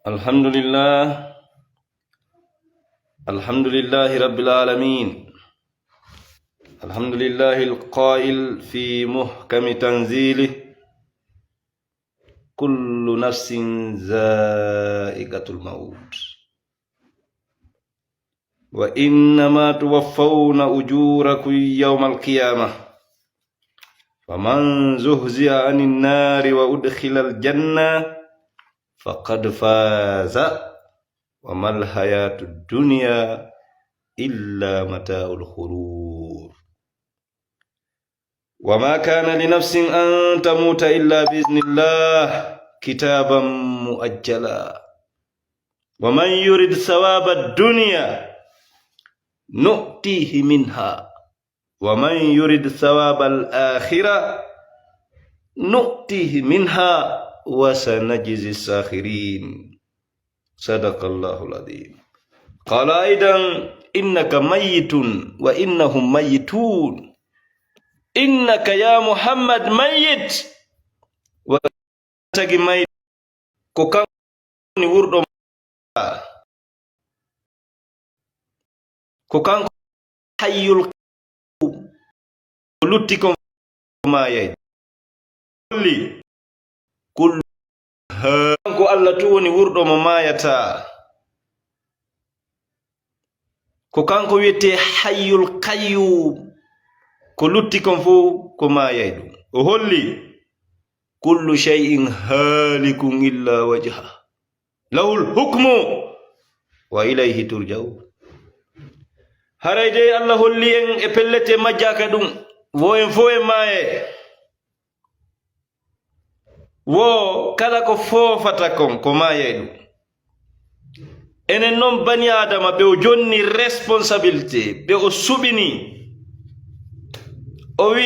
Alhamdulillah, alhamdulillahi rabbil alamin. Alhamdulillahil qail fi muhkami tanzilih, kullu nafsin za'iqatul maut. Wa innama tuwaffawna ujurakum yawmal qiyamah. Faman zuhziya 'anil nari wa udkhilal jannah faqad faza. Wa mal hayatud dunya illa mata'ul ghurur. Wa ma kana li nafsin an tamuta illa biiznillah kitaban muajjala. Wa man yurid thawabad dunya nu'tihi minha wa man yurid thawabal akhirah nu'tihi minha wa sanajzis sakhirin. Sadaqallahul adzim. Qala aidan innaka mayyitun wa innahum mayyitun. Innaka ya Muhammad mayyit wa tagi mayyit ko kan ni wurdo ko kan hayyul lutti ko mayay kulli kul ko Allah tu woni wurdo mo mayata ko kanko wiyete hayyul qayyum ko lutti kon fu ko mayay dum o holli kullu shay'in halikun illa wajha lahul hukmu wa ilayhi turja'un. Haray de Allah holli en e pellete majjaka dum wo en fo e maye wo kala ko fofata kon ko maye dum enen non bani adama be o jonni responsabilité be o subini o wi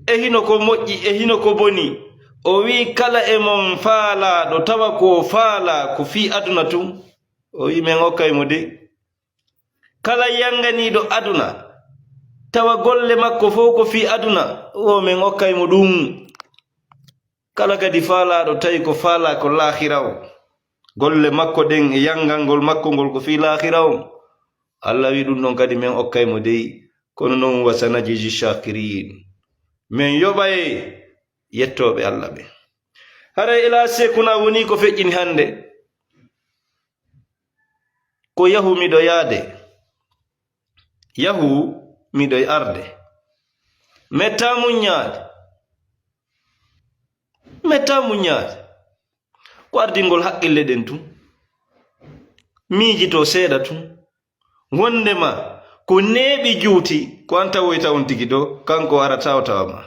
e hino ko moƴƴi e hino ko boni o wi kala e mon faala do tawa ko faala ko fi aduna tum o wi men okkay mo de kala yanganiɗo aduna tawa golle makko fof ko fi aduna o men okkay mo ɗum. Kala kadi faalaɗo tawi ko faala ko lahira o golle makko ɗen e yangalngol makko ngol ko fi lahira o Allah wi ɗum ɗon kadi men okkay mo dey kono noon wa sanajzi shakirin men yoɓaye yettoɓe Allah ɓe. Haray ila sekuna woni ko feƴƴini hande ko yahu miɗo yaade yahu miɗo arde metta muññaade ko ardingol haqqille ɗen tun miijito seeɗa tun wondema ko neeɓi juuti ko an tawoyta on tigi ɗo kanko arata o tawama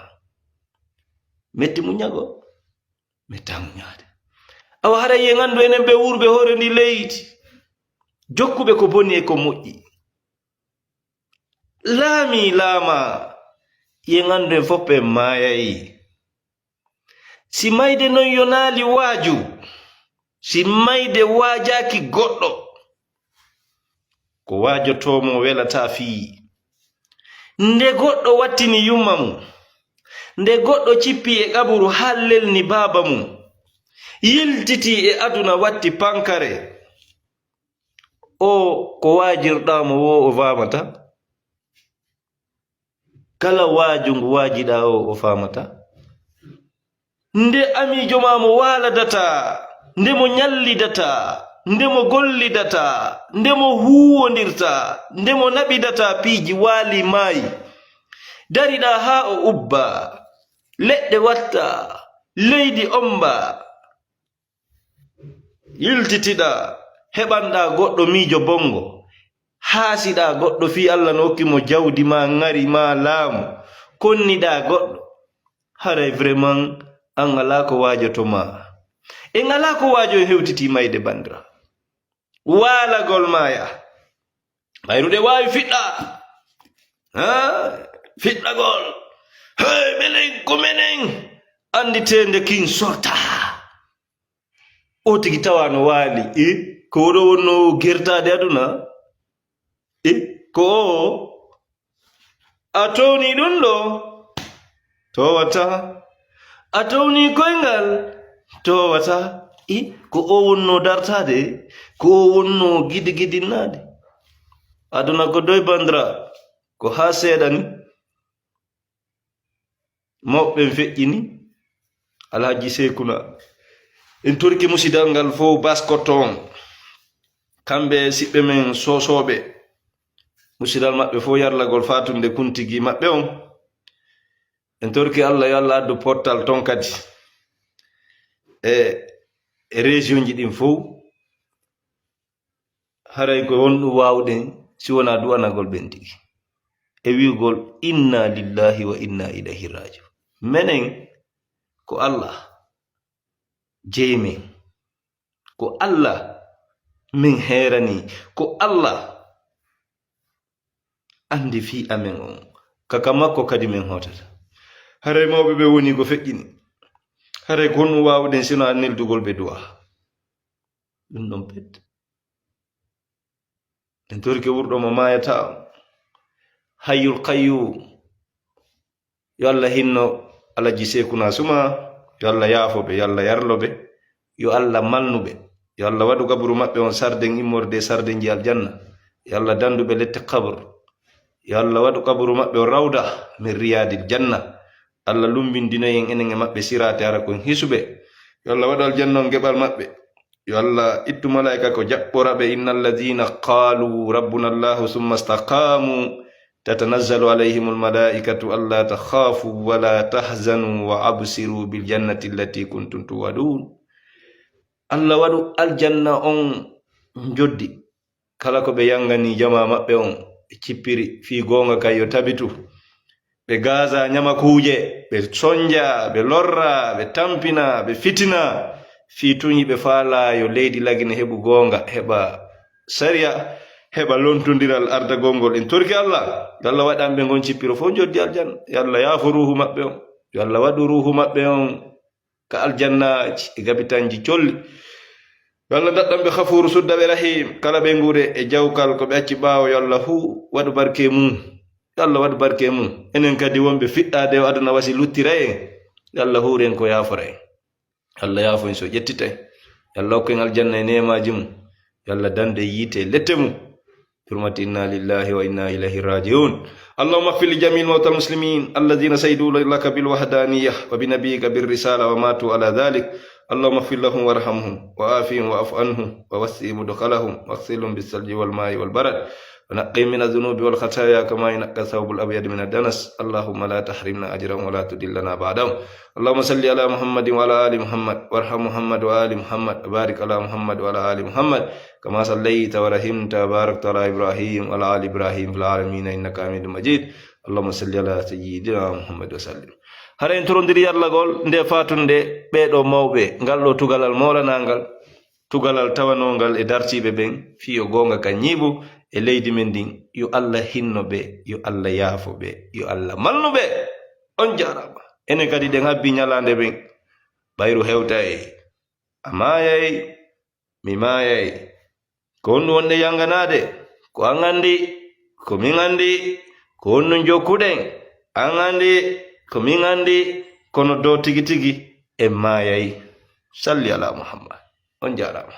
metti muñago metta muñaade. Awa haray yen andu enen ɓe wurɓe hoore ndi leydi jokkuɓe ko boni e ko moƴƴi laama yen andu en fof en maayayi. Si mayde non yonaali waaju si mayde waajaki goɗɗo ko waajotomo welata fii. Nde goɗɗo wattini yumma mum nde goɗɗo cippi e ƙaburu hallelni baaba mum yiltiti e aduna watti pankare o ko waajirɗamo wo o famata. Kala waaju ngu waajiɗa o famata. Nde amijo ma mo waaladata nde mo nyallidata nde mo gollidata nde mo huwondirta nde mo naɓidata piiji waali maayi dariɗa ha o ubba leɗɗe watta leydi omba yiltitiɗa heɓanɗa goɗɗo miijo bongo haasiɗa goɗɗo fi Allah no hokki mo jawdi ma ngari ma laamu konniɗa goɗɗo. Haray vraiment an ala ko waajoto ma en ala ko waajo e hewtiti mayde bandira waalagol maya mayrude waawi fiɗɗa fiɗɗagol hey menen ko menen anditende kin sorta o tigi tawa no waali ko oɗo wonno gertade aduna ko o a towni ɗum ɗo towata a towni koyngal towata ko o wonno dartade, ko o wonno gidigidinnade. aduna ko doy bandira ko ha seeɗa ni mawɓe feƴƴini alhaji sekuna en torki musidal ngal fof baskotto on kamɓe siɓɓe men sosoɓe musidal maɓɓe fof yarlagol fatunde kuntigi maɓɓe on en torki allah yo allah addu portal ton kadi e région ji ɗin fof haray ko wonɗum wawɗen si wona du'anagol ɓen tigi e wi'ugol inna lillahi wa inna ilayhi rajiun. menen ko allah jeymen, ko allah min herani, ko allah andi fi amen on, kaka makko kadi min hotata. haray mawɓe ɓe woni ko feƴƴini, haray ko honɗum wawɗen sino annildugol ɓe du'a ɗum ɗon pet. en torki wurɗo mo mayata hayyul qayyum yo allah hinno alaji sekuna suma, yo allah yaafoɓe, yo allah yarloɓe, yo allah malnuɓe, yo allah waɗu gabru maɓɓe on sarden immorde sarden ji aljanna, yo allah danduɓe lette kabr, yo allah waɗu kabru maɓɓe on rawda min riyadil janna, allah lumbindinoyen enen e maɓɓe sirate ara kon hisuɓe, yo allah waɗu aljanna on geɓal maɓɓe, yo allah ittu malaika ko jaɓɓoraɓe inna alladina qalu rabbuna allahu summa istaqamu tatanazzalu alayhim almalaikatu alla takhafu wala tahzanu wa absiru biljannati allati kuntum tuwadun. allah waɗu aljanna on joddi kala ko ɓe yangani jama maɓɓe on ɓe cippiri fi gonga kay yo tabitu, ɓe gaza nyama kuje, ɓe sonja, ɓe lorra, ɓe tampina, ɓe fitina, fi tun yiɓe faala yo leydi lagine heɓu gonga, heɓa sariya, heɓa lontodiral arda gongol. en torki allah yo allah waɗanɓe gon cippiro fof joddi aljanna, yo allah yaafo ruhu maɓɓe on, yo allah waɗu ruhu maɓɓe on ka aljannaji e gabitanji colli, yo allah daɗɗanɓe khafuru suddaɓe rahim, kala ɓe ngure e jawkal ko ɓe acci ɓaawo, yo allah hu waɗu barke mum, yo allah waɗu barke mum. enen kadi wonɓe fiɗɗade o aduna wasi luttira en, yo allah huren ko yaafora en, allah yaafo en so ƴettita en, yo allah hokku en aljanna e nemaji mum, yo allah dande yiite lette mum. حرمة إنا لله وإنا إليه راجعون. اللهم اغفر لجميع الموتى المسلمين الذين سيدوا لك بالوحدانية وبنبيك بالرسالة وماتوا على ذلك. اللهم اغفر لهم وارحمهم وعافهم واعف عنهم ووسع مدخلهم واغسلهم بالثلج والماء والبرد ونقهم من الذنوب والخطايا كما ينقى الثوب الأبيض من الدنس. اللهم لا تحرمنا أجرهم ولا تدلنا بعدهم. اللهم صل على محمد وعلى آل محمد وارحم محمد وآل محمد وبارك على محمد وعلى آل محمد كما صليت ورحمت وباركت على إبراهيم وعلى آل إبراهيم في العالمين إنك حميد مجيد. اللهم صل على سيدنا محمد وسلم. hare en torondiri yallagol nde fatunde ɓeɗo mawɓe ngal ɗo tugalal molanangal, tugalal tawanongal e dartiɓe ɓen fiyo gonga ka ñiiɓu e leydi men ndin. yo allah hinno ɓe, yo allah yaafo ɓe, yo allah malnu ɓe. on jarama. enen kadi ɗen habbi ñalande ɓen ɓayru hewta e a mayay mi mayay ko honɗum wonde yanganade, ko an andi, ko min andi, ko honɗum jokkuɗen, an andi, ko min andi, kono dow tigi tigi en mayay. salli ala muhammad. on jarama.